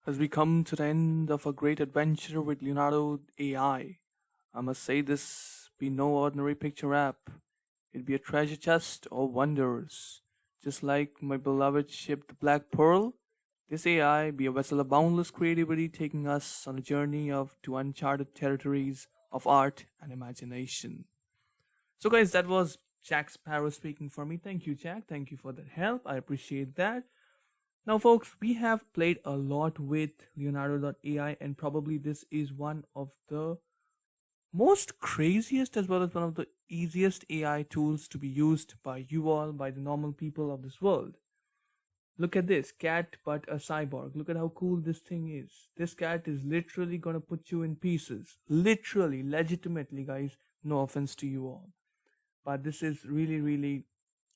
As we come to the end of a great adventure with Leonardo AI, I must say this be no ordinary picture app. It be a treasure chest of wonders. Just like my beloved ship, the Black Pearl, this AI be a vessel of boundless creativity taking us on a journey of to uncharted territories of art and imagination. So guys, that was Jack Sparrow speaking for me. Thank you, Jack. Thank you for that help. I appreciate that. Now, folks, we have played a lot with Leonardo.ai, and probably this is one of the most craziest as well as one of the easiest AI tools to be used by you all, by the normal people of this world. Look at this cat, but a cyborg. Look at how cool this thing is. This cat is literally gonna put you in pieces. Literally, legitimately, guys. No offense to you all. But this is really, really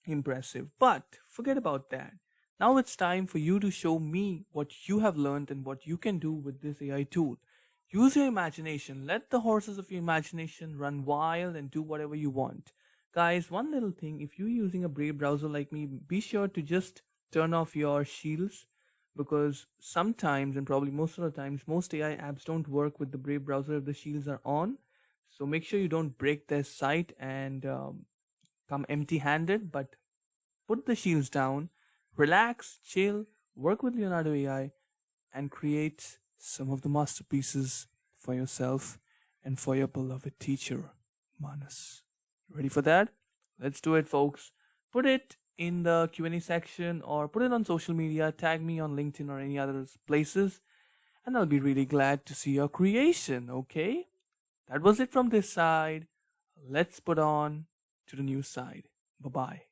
impressive. But forget about that. Now it's time for you to show me what you have learned and what you can do with this AI tool. Use your imagination. Let the horses of your imagination run wild and do whatever you want. Guys, one little thing, if you're using a Brave browser like me, be sure to just turn off your shields, because sometimes, and probably most of the times, most AI apps don't work with the Brave browser if the shields are on. So make sure you don't break their site and come empty handed, but put the shields down, relax, chill, work with Leonardo AI, and create some of the masterpieces for yourself and for your beloved teacher, Manas. Ready for that? Let's do it, folks. Put it in the Q&A section or put it on social media, tag me on LinkedIn or any other places, and I'll be really glad to see your creation, okay? That was it from this side. Let's put on to the new side. Bye-bye.